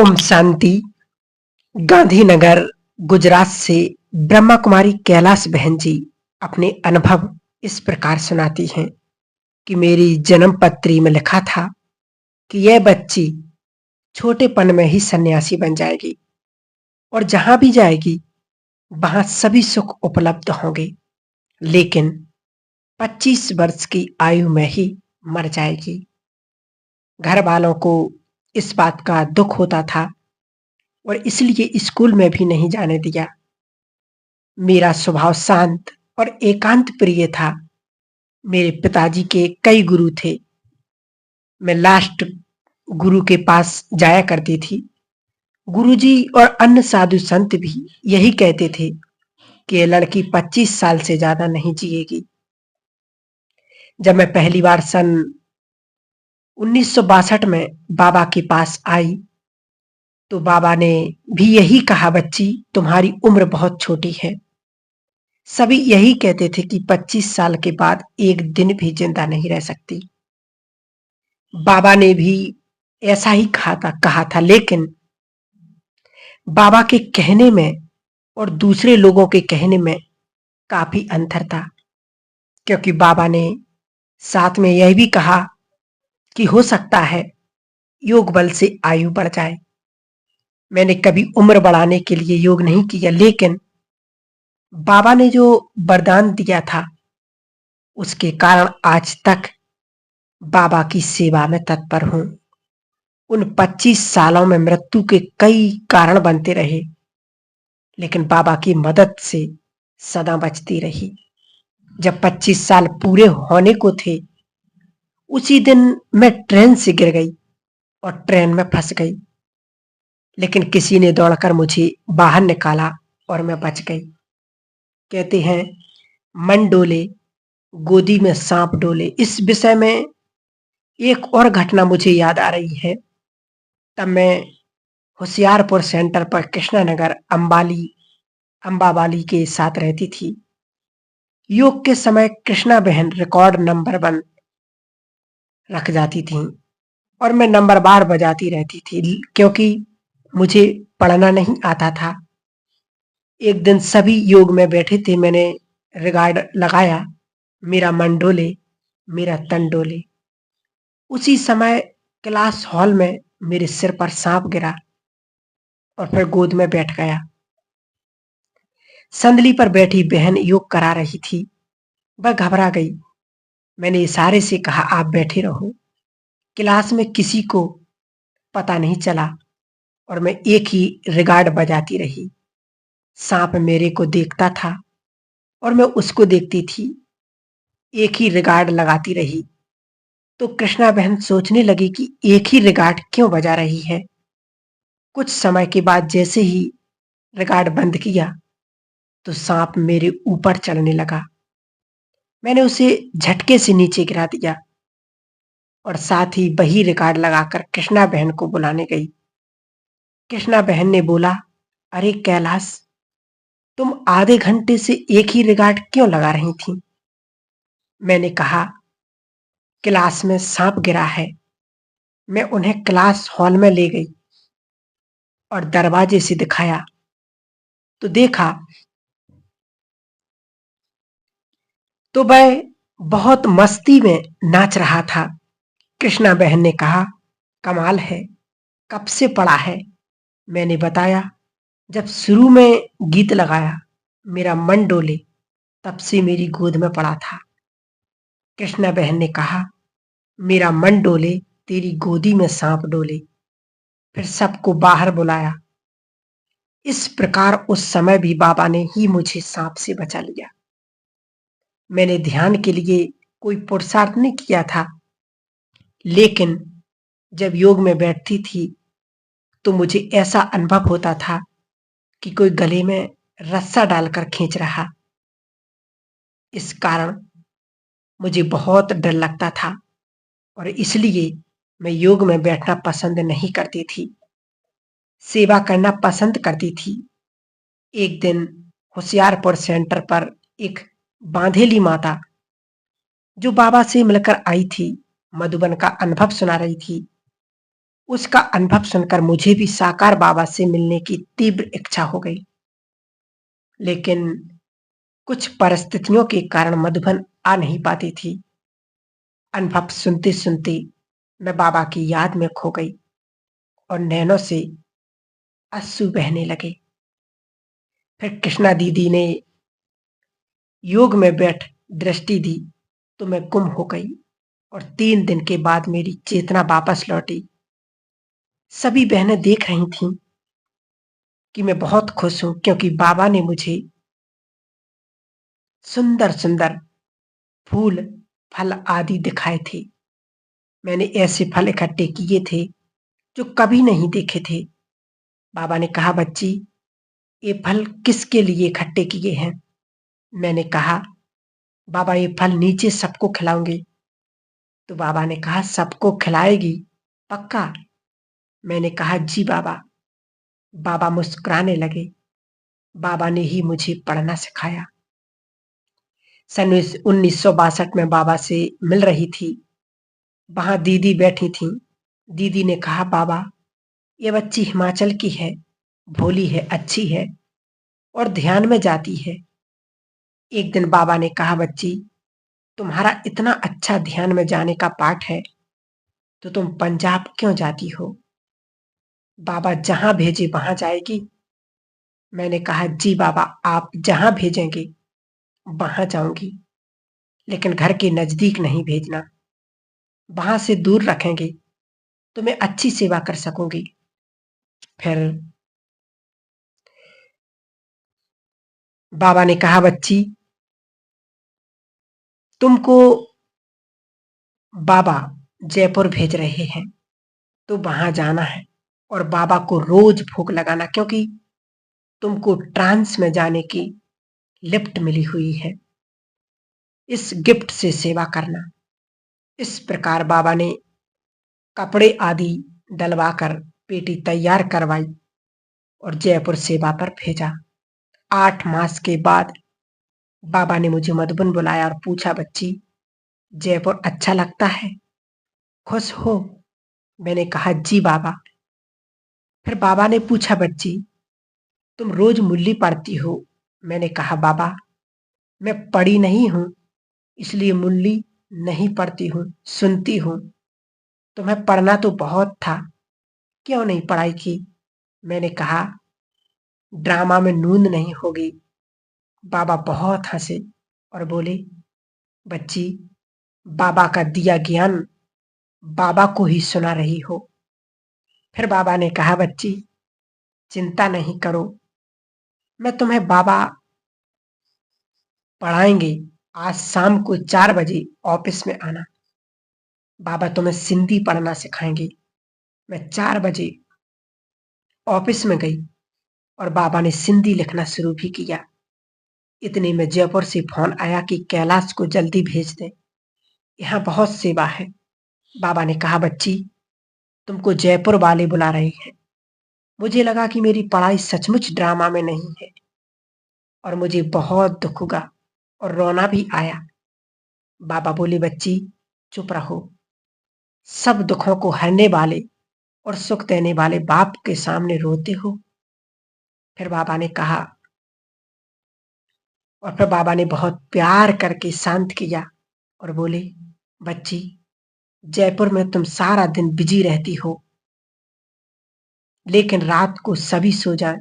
ओम शांति। गांधीनगर गुजरात से ब्रह्मा कुमारी कैलाश बहन जी अपने अनुभव इस प्रकार सुनाती हैं कि मेरी जन्म पत्री में लिखा था कि यह बच्ची छोटेपन में ही सन्यासी बन जाएगी और जहां भी जाएगी वहां सभी सुख उपलब्ध होंगे, लेकिन 25 वर्ष की आयु में ही मर जाएगी। घर वालों को इस बात का दुख होता था और इसलिए स्कूल में भी नहीं जाने दिया। मेरा स्वभाव शांत और एकांत प्रिय था। मेरे पिताजी के कई गुरु थे। मैं लास्ट गुरु के पास जाया करती थी। गुरुजी और अन्य साधु संत भी यही कहते थे कि ये लड़की 25 साल से ज्यादा नहीं जिएगी। जब मैं पहली बार सन 1962 में बाबा के पास आई तो बाबा ने भी यही कहा, बच्ची तुम्हारी उम्र बहुत छोटी है। सभी यही कहते थे कि 25 साल के बाद एक दिन भी जिंदा नहीं रह सकती। बाबा ने भी ऐसा ही कहा था, लेकिन बाबा के कहने में और दूसरे लोगों के कहने में काफी अंतर था, क्योंकि बाबा ने साथ में यह भी कहा कि हो सकता है योग बल से आयु बढ़ जाए। मैंने कभी उम्र बढ़ाने के लिए योग नहीं किया, लेकिन बाबा ने जो वरदान दिया था उसके कारण आज तक बाबा की सेवा में तत्पर हूं। उन 25 सालों में मृत्यु के कई कारण बनते रहे, लेकिन बाबा की मदद से सदा बचती रही। जब 25 साल पूरे होने को थे, उसी दिन मैं ट्रेन से गिर गई और ट्रेन में फंस गई, लेकिन किसी ने दौड़कर मुझे बाहर निकाला और मैं बच गई। कहते हैं मन डोले गोदी में सांप डोले। इस विषय में एक और घटना मुझे याद आ रही है। तब मैं होशियारपुर सेंटर पर कृष्णानगर अंबाबाली के साथ रहती थी। योग के समय कृष्णा बहन रिकॉर्ड नंबर 1 रख जाती थी और मैं नंबर बार बजाती रहती थी, क्योंकि मुझे पढ़ना नहीं आता था। एक दिन सभी योग में बैठे थे, मैंने रिकॉर्ड लगाया, मेरा मन डोले मेरा तन डोले। उसी समय क्लास हॉल में मेरे सिर पर सांप गिरा और फिर गोद में बैठ गया। संदली पर बैठी बहन योग करा रही थी, वह घबरा गई। मैंने इशारे से कहा, आप बैठे रहो। क्लास में किसी को पता नहीं चला और मैं एक ही रिकॉर्ड बजाती रही। सांप मेरे को देखता था और मैं उसको देखती थी। एक ही रिकॉर्ड लगाती रही तो कृष्णा बहन सोचने लगी कि एक ही रिकॉर्ड क्यों बजा रही है। कुछ समय के बाद जैसे ही रिकॉर्ड बंद किया तो सांप मेरे ऊपर चलने लगा। मैंने उसे झटके से नीचे गिरा दिया और साथ ही वही रिकॉर्ड लगाकर कृष्णा बहन को बुलाने गई। कृष्णा बहन ने बोला, अरे कैलाश, तुम आधे घंटे से एक ही रिकॉर्ड क्यों लगा रही थी? मैंने कहा, क्लास में सांप गिरा है। मैं उन्हें क्लास हॉल में ले गई और दरवाजे से दिखाया तो देखा तो वह बहुत मस्ती में नाच रहा था। कृष्णा बहन ने कहा, कमाल है, कब से पड़ा है? मैंने बताया, जब शुरू में गीत लगाया मेरा मन डोले तब से मेरी गोद में पड़ा था। कृष्णा बहन ने कहा, मेरा मन डोले तेरी गोदी में सांप डोले। फिर सबको बाहर बुलाया। इस प्रकार उस समय भी बाबा ने ही मुझे सांप से बचा लिया। मैंने ध्यान के लिए कोई पुरुषार्थ नहीं किया था, लेकिन जब योग में बैठती थी तो मुझे ऐसा अनुभव होता था कि कोई गले में रस्सा डालकर खींच रहा। इस कारण मुझे बहुत डर लगता था और इसलिए मैं योग में बैठना पसंद नहीं करती थी, सेवा करना पसंद करती थी। एक दिन होशियारपुर सेंटर पर एक बांधेली माता जो बाबा से मिलकर आई थी, मधुबन का अनुभव सुना रही थी। उसका अनुभव सुनकर मुझे भी साकार बाबा से मिलने की तीव्र इच्छा हो गई, लेकिन कुछ परिस्थितियों के कारण मधुबन आ नहीं पाती थी। अनुभव सुनते सुनते मैं बाबा की याद में खो गई और नैनों से आंसू बहने लगे। फिर कृष्णा दीदी ने योग में बैठ दृष्टि दी तो मैं गुम हो गई और 3 दिन के बाद मेरी चेतना वापस लौटी। सभी बहनें देख रही थीं कि मैं बहुत खुश हूं, क्योंकि बाबा ने मुझे सुंदर सुंदर फूल, फल आदि दिखाए थे। मैंने ऐसे फल इकट्ठे किए थे जो कभी नहीं देखे थे। बाबा ने कहा, बच्ची, ये फल किसके लिए इकट्ठे किए हैं? मैंने कहा, बाबा, ये फल नीचे सबको खिलाऊंगी। तो बाबा ने कहा, सबको खिलाएगी? पक्का? मैंने कहा, जी बाबा। बाबा मुस्कुराने लगे। बाबा ने ही मुझे पढ़ना सिखाया। सन 1962 में बाबा से मिल रही थी। वहां दीदी बैठी थी। दीदी ने कहा, बाबा, ये बच्ची हिमाचल की है, भोली है, अच्छी है और ध्यान में जाती है। एक दिन बाबा ने कहा, बच्ची, तुम्हारा इतना अच्छा ध्यान में जाने का पाठ है तो तुम पंजाब क्यों जाती हो? बाबा जहां भेजे वहां जाएगी। मैंने कहा, जी बाबा, आप जहां भेजेंगे वहां जाऊंगी, लेकिन घर के नजदीक नहीं भेजना। वहां से दूर रखेंगे तो मैं अच्छी सेवा कर सकूंगी। फिर बाबा ने कहा, बच्ची, तुमको बाबा जयपुर भेज रहे हैं तो वहां जाना है और बाबा को रोज भोग लगाना, क्योंकि तुमको ट्रांस में जाने की लिफ्ट मिली हुई है। इस गिफ्ट से सेवा करना। इस प्रकार बाबा ने कपड़े आदि डलवाकर पेटी तैयार करवाई और जयपुर सेवा पर भेजा। 8 मास के बाद बाबा ने मुझे मधुबन बुलाया और पूछा, बच्ची, जयपुर अच्छा लगता है? खुश हो? मैंने कहा, जी बाबा। फिर बाबा ने पूछा, बच्ची, तुम रोज मुरली पढ़ती हो? मैंने कहा, बाबा, मैं पढ़ी नहीं हूं, इसलिए मुरली नहीं पढ़ती हूं, सुनती हूं। तुम्हें पढ़ना तो बहुत था, क्यों नहीं पढ़ाई की? मैंने कहा, ड्रामा में नूंद नहीं होगी। बाबा बहुत हंसे और बोले, बच्ची, बाबा का दिया ज्ञान बाबा को ही सुना रही हो। फिर बाबा ने कहा, बच्ची, चिंता नहीं करो, मैं तुम्हें बाबा पढ़ाएंगे। आज शाम को 4 बजे ऑफिस में आना। बाबा तुम्हें सिंधी पढ़ना सिखाएंगे। मैं 4 बजे ऑफिस में गई और बाबा ने सिंधी लिखना शुरू भी किया। इतने में जयपुर से फोन आया कि कैलाश को जल्दी भेज दें, यहाँ बहुत सेवा है। बाबा ने कहा, बच्ची, तुमको जयपुर वाले बुला रहे हैं। मुझे लगा कि मेरी पढ़ाई सचमुच ड्रामा में नहीं है और मुझे बहुत दुख हुआ और रोना भी आया। बाबा बोले, बच्ची, चुप रहो। सब दुखों को हरने वाले और सुख देने वाले बाप के सामने रोते हो? फिर बाबा ने कहा, और फिर बाबा ने बहुत प्यार करके शांत किया और बोले, बच्ची, जयपुर में तुम सारा दिन बिजी रहती हो, लेकिन रात को सभी सो जाए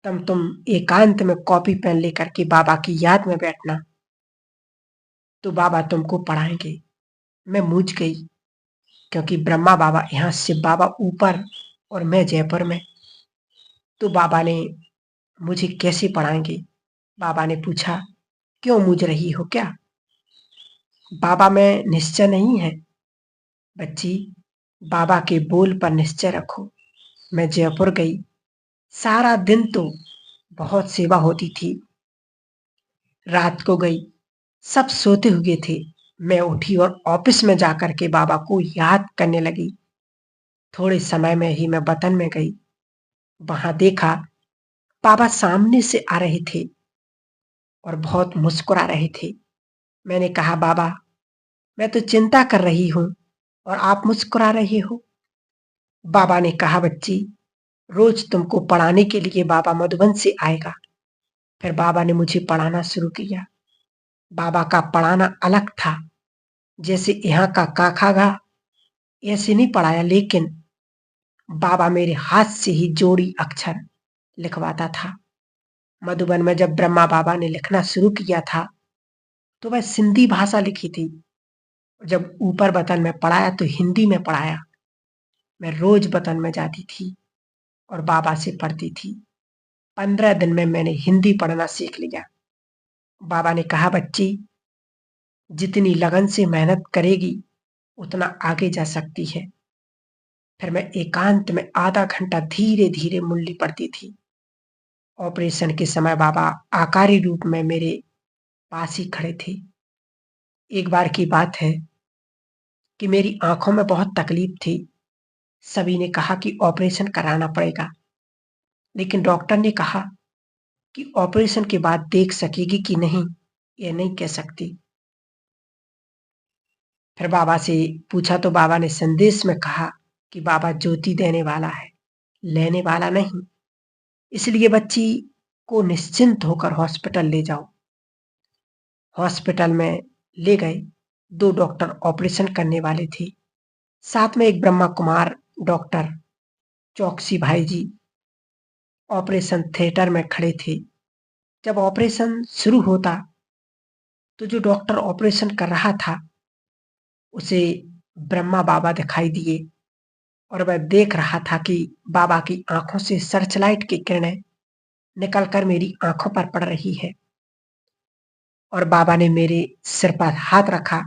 तब तुम एकांत में कॉपी पेन लेकर के बाबा की याद में बैठना, तो बाबा तुमको पढ़ाएंगे। मैं मूझ गई, क्योंकि ब्रह्मा बाबा यहाँ, शिव बाबा ऊपर और मैं जयपुर में। तो बाबा ने मुझे कैसे पढ़ाएंगे? बाबा ने पूछा, क्यों मूझ रही हो क्या? बाबा में निश्चय नहीं है। बच्ची, बाबा के बोल पर निश्चय रखो। मैं जयपुर गई, सारा दिन तो बहुत सेवा होती थी। रात को गई, सब सोते हुए थे। मैं उठी और ऑफिस में जाकर के बाबा को याद करने लगी। थोड़े समय में ही मैं वतन में गई। वहां देखा, बाबा सामने से आ रहे थे और बहुत मुस्कुरा रहे थे। मैंने कहा, बाबा, मैं तो चिंता कर रही हूं और आप मुस्कुरा रहे हो। बाबा ने कहा, बच्ची, रोज तुमको पढ़ाने के लिए बाबा मधुबन से आएगा। फिर बाबा ने मुझे पढ़ाना शुरू किया। बाबा का पढ़ाना अलग था। जैसे यहाँ का का खा गा ऐसे नहीं पढ़ाया, लेकिन बाबा मेरे हाथ से ही जोड़ी अक्षर लिखवाता था। मधुबन में जब ब्रह्मा बाबा ने लिखना शुरू किया था तो वह सिंधी भाषा लिखी थी। जब ऊपर वतन में पढ़ाया तो हिंदी में पढ़ाया। मैं रोज वतन में जाती थी और बाबा से पढ़ती थी। 15 दिन में मैंने हिंदी पढ़ना सीख लिया। बाबा ने कहा, बच्ची, जितनी लगन से मेहनत करेगी उतना आगे जा सकती है। फिर मैं एकांत में आधा घंटा धीरे धीरे मुरली पढ़ती थी। ऑपरेशन के समय बाबा आकारी रूप में मेरे पास ही खड़े थे। एक बार की बात है कि मेरी आंखों में बहुत तकलीफ थी। सभी ने कहा कि ऑपरेशन कराना पड़ेगा, लेकिन डॉक्टर ने कहा कि ऑपरेशन के बाद देख सकेगी कि नहीं, यह नहीं कह सकती। फिर बाबा से पूछा तो बाबा ने संदेश में कहा कि बाबा ज्योति देने वाला है, लेने वाला नहीं। इसलिए बच्ची को निश्चिंत होकर हॉस्पिटल ले जाओ। हॉस्पिटल में ले गए। 2 डॉक्टर ऑपरेशन करने वाले थे। साथ में एक ब्रह्मा कुमार डॉक्टर चौकसी भाई जी ऑपरेशन थिएटर में खड़े थे। जब ऑपरेशन शुरू होता तो जो डॉक्टर ऑपरेशन कर रहा था उसे ब्रह्मा बाबा दिखाई दिए और वह देख रहा था कि बाबा की आंखों से सर्चलाइट की किरणें निकलकर मेरी आंखों पर पड़ रही है। और बाबा ने मेरे सिर पर हाथ रखा।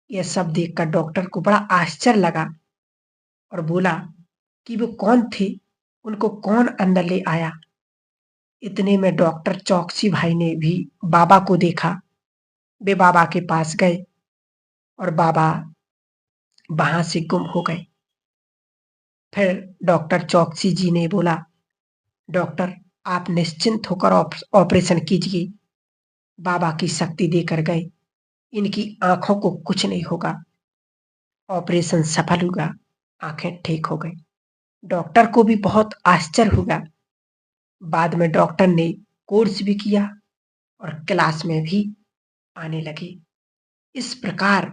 यह सब देखकर डॉक्टर को बड़ा आश्चर्य लगा और बोला कि वो कौन थे, उनको कौन अंदर ले आया। इतने में डॉक्टर चौकसी भाई ने भी बाबा को देखा। वे बाबा के पास गए और बाबा वहां से गुम हो गए। फिर डॉक्टर चौकसी जी ने बोला, डॉक्टर, आप निश्चिंत होकर ऑपरेशन कीजिए। बाबा की शक्ति देकर गए, इनकी आंखों को कुछ नहीं होगा। ऑपरेशन सफल हुआ, आंखें ठीक हो गई। डॉक्टर को भी बहुत आश्चर्य हुआ। बाद में डॉक्टर ने कोर्स भी किया और क्लास में भी आने लगे। इस प्रकार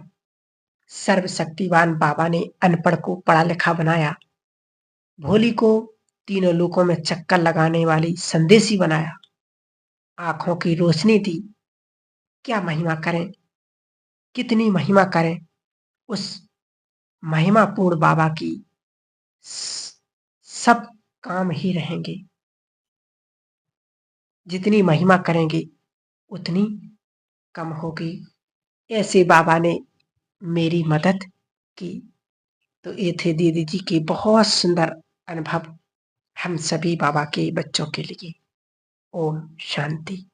सर्वशक्तिवान बाबा ने अनपढ़ को पढ़ा लिखा बनाया, भोली को तीनों लोकों में चक्कर लगाने वाली संदेशी बनाया, आंखों की रोशनी दी। क्या महिमा करें, कितनी महिमा करें उस महिमापूर्ण बाबा की। सब काम ही रहेंगे। जितनी महिमा करेंगे उतनी कम होगी। ऐसे बाबा ने मेरी मदद की। तो ये थे दीदी जी के बहुत सुंदर अनुभव हम सभी बाबा के बच्चों के लिए। ओम शांति।